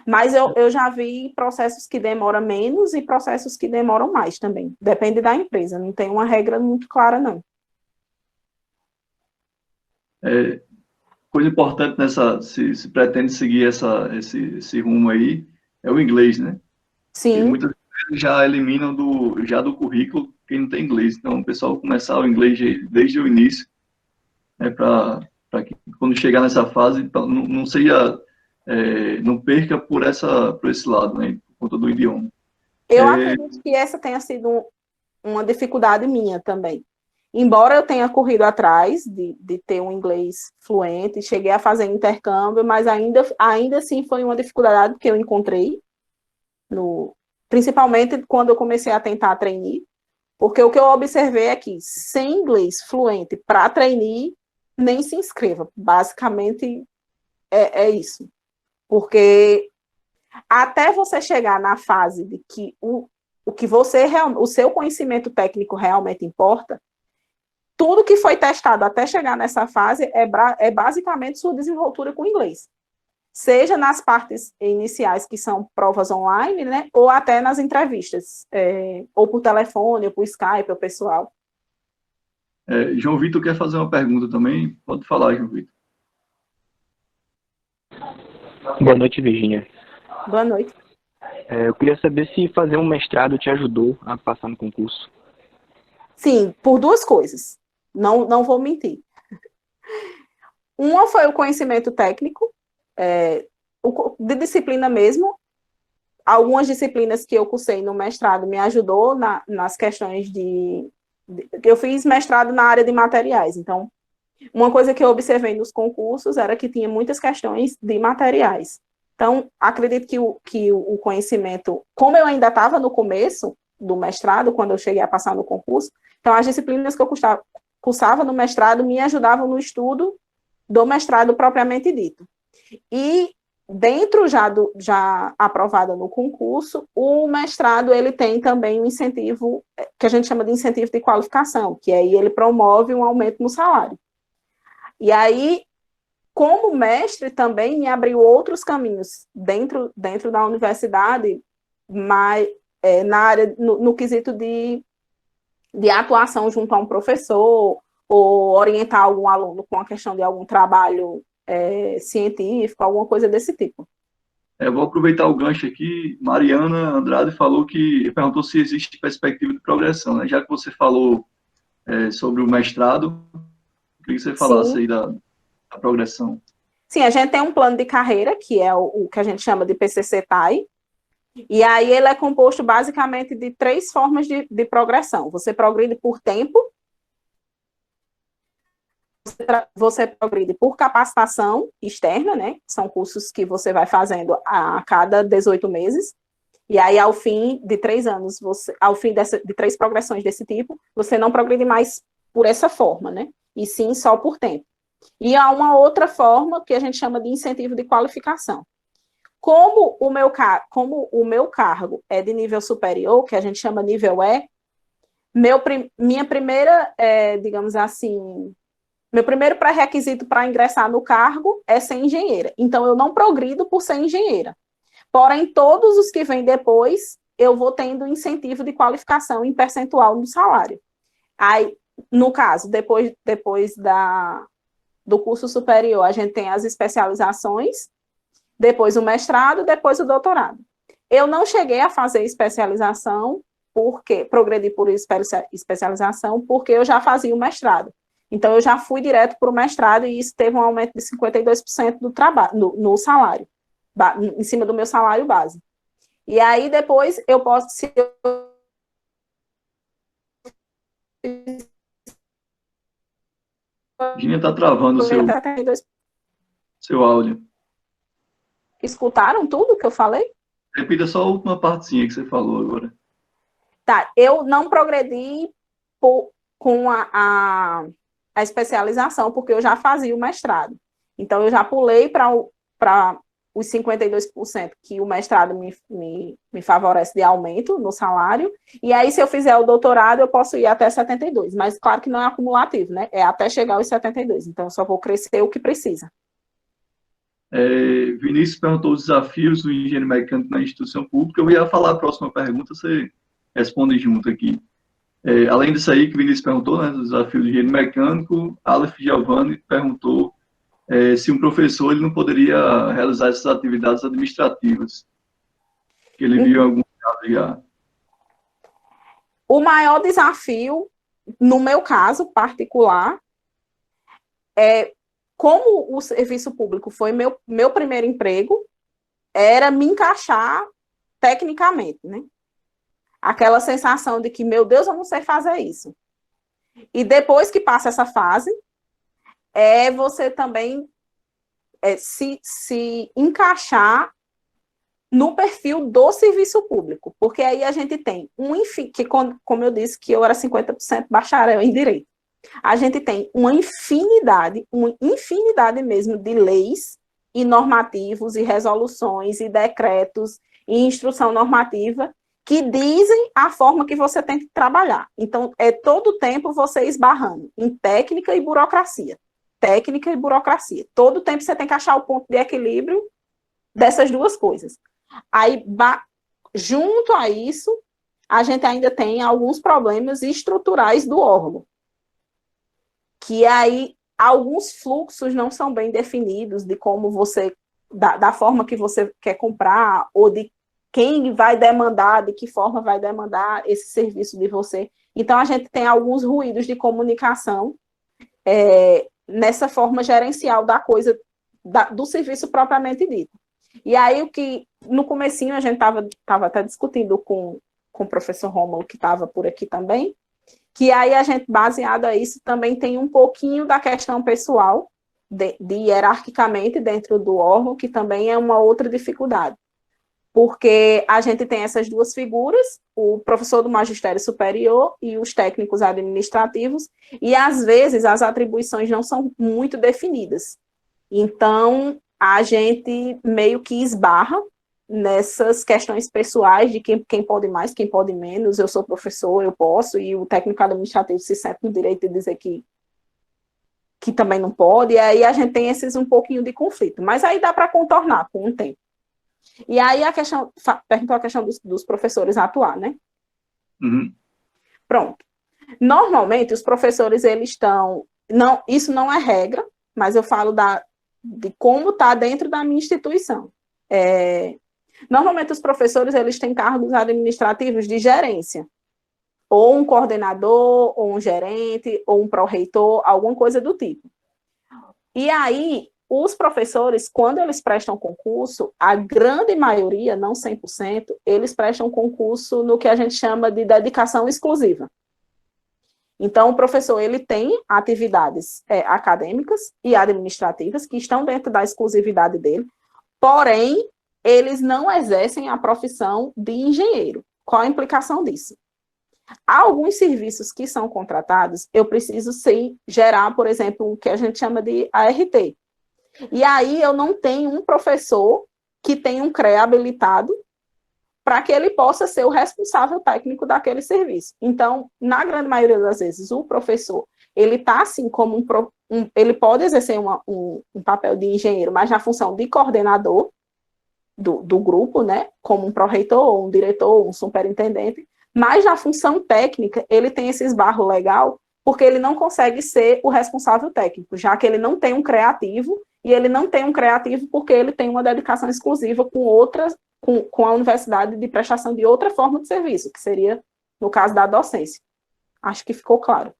Mas eu já vi processos que demoram menos e processos que demoram mais também. Depende da empresa, não tem uma regra muito clara, não. Coisa importante se pretende seguir esse rumo aí, é o inglês, né? E Sim. muitas vezes já eliminam do currículo quem não tem inglês. Então, o pessoal começar o inglês desde o início, né, para que quando chegar nessa fase, então, não seja, não perca por esse lado, né, por conta do idioma. Eu acredito que essa tenha sido uma dificuldade minha também. Embora eu tenha corrido atrás de ter um inglês fluente, cheguei a fazer intercâmbio, mas ainda assim foi uma dificuldade que eu encontrei, principalmente quando eu comecei a tentar trainee, porque o que eu observei é que sem inglês fluente para trainee, nem se inscreva. Basicamente é isso. Porque até você chegar na fase de que o seu conhecimento técnico realmente importa, tudo que foi testado até chegar nessa fase é basicamente sua desenvoltura com inglês. Seja nas partes iniciais, que são provas online, né, ou até nas entrevistas, ou por telefone, ou por Skype, ou pessoal. João Vitor quer fazer uma pergunta também. Pode falar, João Vitor. Boa noite, Virginia. Boa noite. Eu queria saber se fazer um mestrado te ajudou a passar no concurso. Sim, por 2 coisas. Não vou mentir. Uma foi o conhecimento técnico, de disciplina mesmo. Algumas disciplinas que eu cursei no mestrado me ajudou nas questões eu fiz mestrado na área de materiais, então, uma coisa que eu observei nos concursos era que tinha muitas questões de materiais. Então, acredito que o conhecimento, como eu ainda estava no começo do mestrado, quando eu cheguei a passar no concurso, então as disciplinas que eu cursava no mestrado me ajudavam no estudo do mestrado propriamente dito. E dentro já aprovada no concurso, o mestrado ele tem também um incentivo, que a gente chama de incentivo de qualificação, que aí ele promove um aumento no salário. E aí, como mestre, também me abriu outros caminhos dentro da universidade, mas na área, no quesito de atuação junto a um professor, ou orientar algum aluno com a questão de algum trabalho científico, alguma coisa desse tipo. Vou aproveitar o gancho aqui. Mariana Andrade perguntou se existe perspectiva de progressão, né? Já que você falou sobre o mestrado, queria que você falasse Sim. aí da progressão. Sim, a gente tem um plano de carreira, que é o que a gente chama de PCC-TAI, e aí ele é composto basicamente de 3 formas de progressão. Você progride por tempo, você progride por capacitação externa, né? São cursos que você vai fazendo a cada 18 meses, e aí ao fim de 3 anos, ao fim de 3 progressões desse tipo, você não progride mais por essa forma, né? E sim só por tempo. E há uma outra forma que a gente chama de incentivo de qualificação. Como o meu cargo é de nível superior, que a gente chama nível E, minha primeira, digamos assim, meu primeiro pré-requisito para ingressar no cargo é ser engenheira. Então, eu não progrido por ser engenheira. Porém, todos os que vêm depois, eu vou tendo incentivo de qualificação em percentual no salário. Aí, no caso, depois do curso superior, a gente tem as especializações, depois o mestrado, depois o doutorado. Eu não cheguei a fazer especialização, progredi por especialização, porque eu já fazia o mestrado. Então, eu já fui direto para o mestrado e isso teve um aumento de 52% do trabalho, no salário, em cima do meu salário base. E aí, depois, eu posso... Virginia está travando o seu áudio. Escutaram tudo que eu falei? Repita só a última partezinha que você falou agora. Tá, eu não progredi com a especialização, porque eu já fazia o mestrado. Então, eu já pulei para os 52% que o mestrado me favorece de aumento no salário, e aí se eu fizer o doutorado eu posso ir até 72, mas claro que não é acumulativo, né? É até chegar aos 72, então eu só vou crescer o que precisa. Vinícius perguntou os desafios do engenheiro mecânico na instituição pública. Eu ia falar a próxima pergunta, você responde junto aqui. Além disso aí que o Vinícius perguntou, né, os desafios do engenheiro mecânico, Aleph Giovanni perguntou se um professor ele não poderia realizar essas atividades administrativas, que ele viu em algum caso já. O maior desafio, no meu caso particular, como o serviço público foi meu primeiro emprego, era me encaixar tecnicamente, né? Aquela sensação de que, meu Deus, eu não sei fazer isso. E depois que passa essa fase, você também se encaixar no perfil do serviço público, porque aí a gente tem como eu disse, que eu era 50% bacharel em direito. A gente tem uma infinidade mesmo de leis e normativos e resoluções e decretos e instrução normativa que dizem a forma que você tem que trabalhar. Então, todo o tempo você esbarrando em técnica e burocracia. Técnica e burocracia. Todo o tempo você tem que achar o ponto de equilíbrio dessas duas coisas. Aí, junto a isso, a gente ainda tem alguns problemas estruturais do órgão. Que aí alguns fluxos não são bem definidos de como você, da forma que você quer comprar, ou de quem vai demandar, de que forma vai demandar esse serviço de você. Então, a gente tem alguns ruídos de comunicação nessa forma gerencial da coisa, do serviço propriamente dito. E aí, no comecinho, a gente estava até discutindo com o professor Rômulo, que estava por aqui também, que aí a gente, baseado a isso, também tem um pouquinho da questão pessoal, de hierarquicamente dentro do órgão, que também é uma outra dificuldade. Porque a gente tem essas duas figuras, o professor do magistério superior e os técnicos administrativos, e às vezes as atribuições não são muito definidas. Então, a gente meio que esbarra nessas questões pessoais de quem pode mais, quem pode menos, eu sou professor, eu posso, e o técnico administrativo se sente no direito de dizer que também não pode, e aí a gente tem um pouquinho de conflito, mas aí dá para contornar com o tempo. E aí perguntou a questão dos professores atuar, né? Uhum. Pronto. Normalmente, os professores, eles estão... isso não é regra, mas eu falo de como está dentro da minha instituição. Normalmente, os professores, eles têm cargos administrativos de gerência. Ou um coordenador, ou um gerente, ou um pró-reitor, alguma coisa do tipo. E aí, os professores, quando eles prestam concurso, a grande maioria, não 100%, eles prestam concurso no que a gente chama de dedicação exclusiva. Então, o professor, ele tem atividades acadêmicas e administrativas que estão dentro da exclusividade dele, porém, eles não exercem a profissão de engenheiro. Qual a implicação disso? Há alguns serviços que são contratados, eu preciso gerar, por exemplo, o que a gente chama de ART. E aí eu não tenho um professor que tenha um CREA habilitado para que ele possa ser o responsável técnico daquele serviço. Então, na grande maioria das vezes, o professor, ele está assim como ele pode exercer um papel de engenheiro, mas na função de coordenador do grupo, né, como um pró-reitor, um diretor, um superintendente, mas na função técnica, ele tem esse esbarro legal, porque ele não consegue ser o responsável técnico, já que ele não tem um criativo, e ele não tem um criativo porque ele tem uma dedicação exclusiva com a universidade de prestação de outra forma de serviço, que seria, no caso da docência. Acho que ficou claro.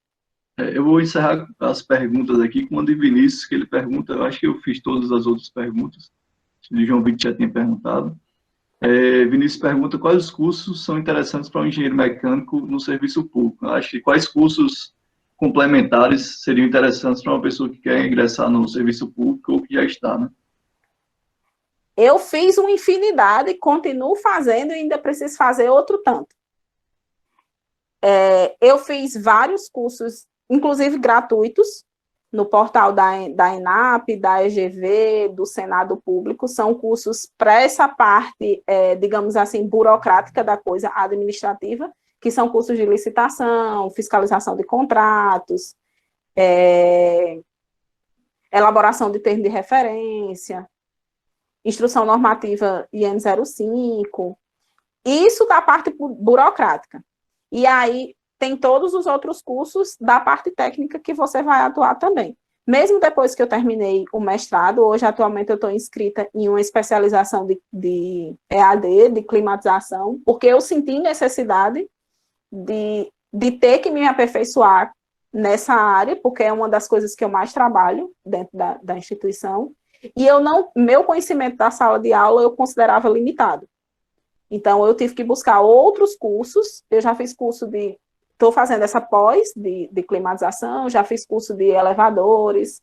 Eu vou encerrar as perguntas aqui com uma de Vinícius, que ele pergunta, eu acho que eu fiz todas as outras perguntas, o João Vitor já tinha perguntado. Vinícius pergunta quais os cursos são interessantes para um engenheiro mecânico no serviço público. Eu acho que quais cursos complementares seriam interessantes para uma pessoa que quer ingressar no serviço público ou que já está, né? Eu fiz uma infinidade, continuo fazendo e ainda preciso fazer outro tanto. Eu fiz vários cursos, inclusive gratuitos, no portal da ENAP, da EGV, do Senado Público, são cursos para essa parte, digamos assim, burocrática da coisa administrativa, que são cursos de licitação, fiscalização de contratos, elaboração de termo de referência, instrução normativa IN 05, isso da parte burocrática. E aí tem todos os outros cursos da parte técnica que você vai atuar também. Mesmo depois que eu terminei o mestrado, hoje atualmente eu estou inscrita em uma especialização de EAD, de climatização, porque eu senti necessidade de ter que me aperfeiçoar nessa área, porque é uma das coisas que eu mais trabalho dentro da instituição, e meu conhecimento da sala de aula eu considerava limitado. Então, eu tive que buscar outros cursos, eu já fiz curso estou fazendo essa pós de climatização, já fiz curso de elevadores,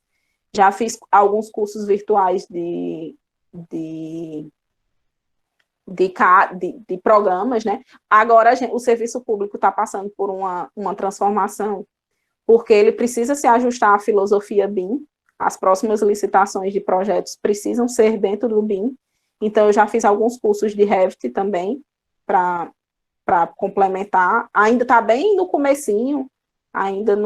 já fiz alguns cursos virtuais de programas, né? Agora, o serviço público está passando por uma transformação, porque ele precisa se ajustar à filosofia BIM, as próximas licitações de projetos precisam ser dentro do BIM, então eu já fiz alguns cursos de Revit também, para complementar, ainda está bem no comecinho, ainda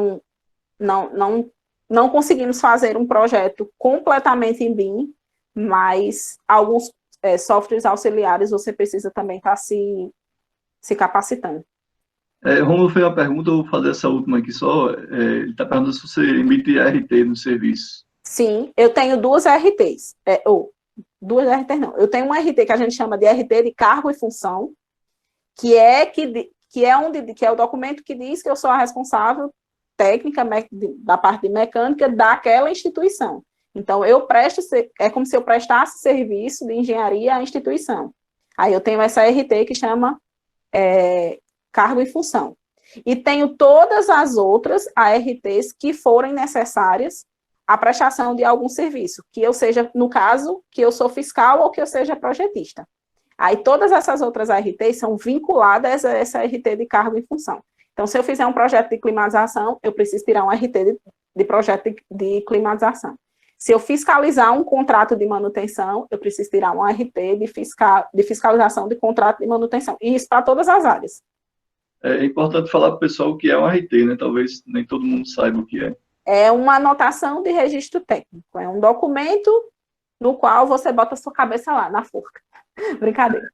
não conseguimos fazer um projeto completamente em BIM, mas alguns softwares auxiliares você precisa também estar se capacitando. Romulo fez uma pergunta, eu vou fazer essa última aqui só. Ele está perguntando se você emite RT no serviço. Sim, eu tenho duas RTs. Duas RTs não. Eu tenho um RT que a gente chama de RT de cargo e função, que é o documento que diz que eu sou a responsável técnica da parte de mecânica daquela instituição. Então, é como se eu prestasse serviço de engenharia à instituição. Aí eu tenho essa RT que chama cargo e função. E tenho todas as outras ARTs que forem necessárias à prestação de algum serviço, que eu seja, no caso, que eu sou fiscal ou que eu seja projetista. Aí todas essas outras ARTs são vinculadas a essa RT de cargo e função. Então, se eu fizer um projeto de climatização, eu preciso tirar um RT de projeto de climatização. Se eu fiscalizar um contrato de manutenção, eu preciso tirar um RT de fiscalização de contrato de manutenção. E isso para todas as áreas. É importante falar para o pessoal o que é um RT, né? Talvez nem todo mundo saiba o que é. É uma anotação de registro técnico. É um documento no qual você bota a sua cabeça lá, na forca. Brincadeira.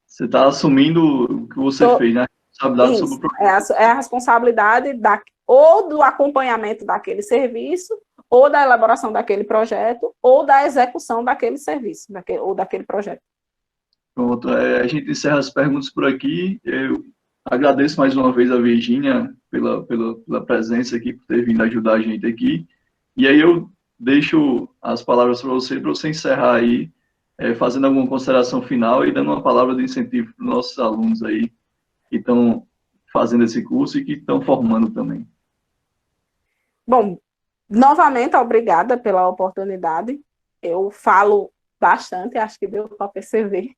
Você está assumindo o que você fez, né? Responsabilidade sobre o projeto. É a responsabilidade ou do acompanhamento daquele serviço, ou da elaboração daquele projeto, ou da execução daquele serviço, ou daquele projeto. Pronto, a gente encerra as perguntas por aqui. Eu agradeço mais uma vez a Virgínia pela presença aqui, por ter vindo ajudar a gente aqui. E aí eu deixo as palavras para você encerrar aí, fazendo alguma consideração final e dando uma palavra de incentivo para os nossos alunos aí que estão fazendo esse curso e que estão formando também. Bom, novamente, obrigada pela oportunidade. Eu falo bastante, acho que deu para perceber,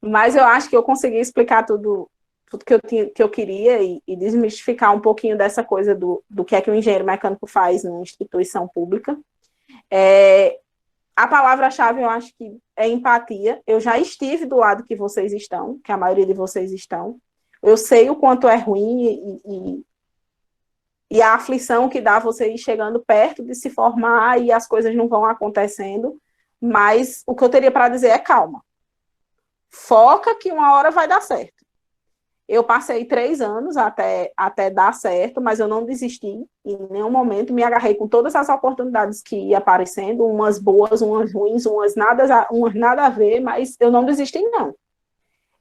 mas eu acho que eu consegui explicar tudo que eu queria e desmistificar um pouquinho dessa coisa do que é que o engenheiro mecânico faz numa instituição pública. A palavra-chave eu acho que é empatia. Eu já estive do lado que vocês estão, que a maioria de vocês estão. Eu sei o quanto é ruim e a aflição que dá você ir chegando perto de se formar e as coisas não vão acontecendo, mas o que eu teria para dizer é calma. Foca que uma hora vai dar certo. Eu passei 3 anos até dar certo, mas eu não desisti em nenhum momento, me agarrei com todas as oportunidades que iam aparecendo, umas boas, umas ruins, umas nada a ver, mas eu não desisti, não.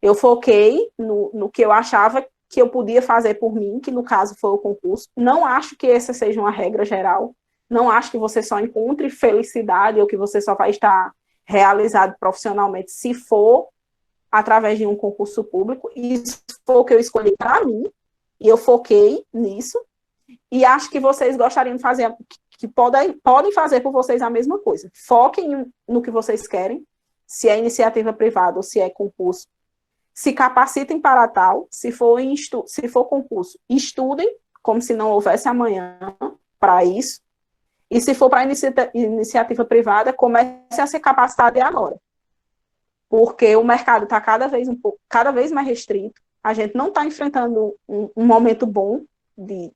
Eu foquei no que eu achava que eu podia fazer por mim, que no caso foi o concurso. Não acho que essa seja uma regra geral, não acho que você só encontre felicidade ou que você só vai estar realizado profissionalmente se for através de um concurso público. Isso foi o que eu escolhi para mim, e eu foquei nisso, e acho que vocês gostariam de fazer, que podem fazer por vocês a mesma coisa. Foquem no que vocês querem, se é iniciativa privada ou se é concurso. Se capacitem para tal, se for concurso, estudem como se não houvesse amanhã, para isso. E se for para iniciativa privada, comece a ser capacitado agora. Porque o mercado está cada vez mais restrito. A gente não está enfrentando um momento bom de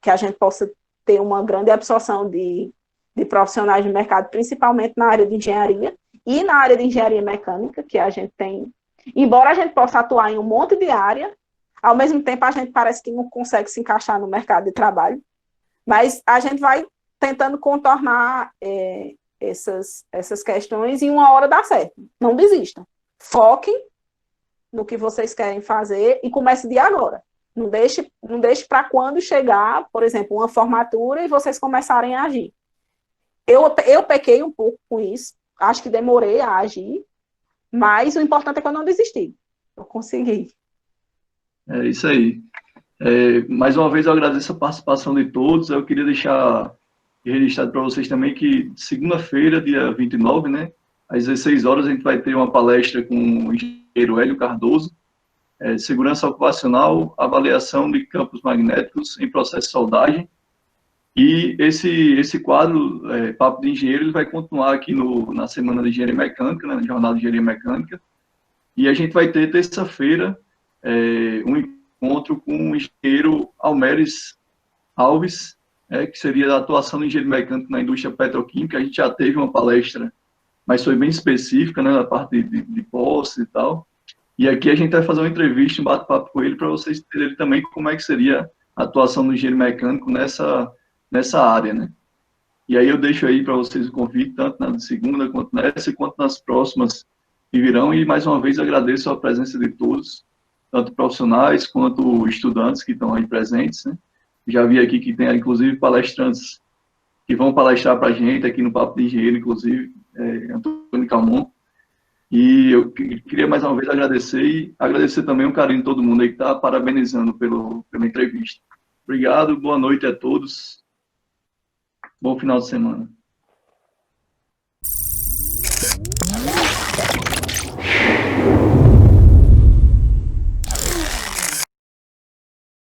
que a gente possa ter uma grande absorção de profissionais de mercado, principalmente na área de engenharia e na área de engenharia mecânica, que a gente tem. Embora a gente possa atuar em um monte de área, ao mesmo tempo a gente parece que não consegue se encaixar no mercado de trabalho, mas a gente vai tentando contornar essas questões e uma hora dá certo. Não desistam. Foquem no que vocês querem fazer e comece de agora. Não deixe para quando chegar, por exemplo, uma formatura e vocês começarem a agir. Eu pequei um pouco com isso, acho que demorei a agir, mas o importante é que eu não desisti. Eu consegui. É isso aí. Mais uma vez eu agradeço a participação de todos. Eu queria deixar registrado para vocês também que segunda-feira, dia 29, né, às 16 horas, a gente vai ter uma palestra com o engenheiro Hélio Cardoso, segurança ocupacional, avaliação de campos magnéticos em processo de soldagem. E esse quadro, Papo de Engenheiro, ele vai continuar aqui na Semana de Engenharia Mecânica, né, na Jornada de Engenharia Mecânica. E a gente vai ter, terça-feira, um encontro com o engenheiro Almeres Alves, que seria a atuação do engenheiro mecânico na indústria petroquímica. A gente já teve uma palestra, mas foi bem específica, né, na parte de posse e tal. E aqui a gente vai fazer uma entrevista, um bate-papo com ele, para vocês entenderem também como é que seria a atuação do engenheiro mecânico nessa área, né? E aí eu deixo aí para vocês o convite, tanto na segunda, quanto nessa, quanto nas próximas que virão. E, mais uma vez, agradeço a presença de todos, tanto profissionais quanto estudantes que estão aí presentes, né? Já vi aqui que tem, inclusive, palestrantes que vão palestrar para a gente aqui no Papo de Engenheiro, inclusive, Antônio Calmon. E eu queria mais uma vez agradecer e agradecer também o carinho de todo mundo aí que está parabenizando pela entrevista. Obrigado, boa noite a todos. Bom final de semana.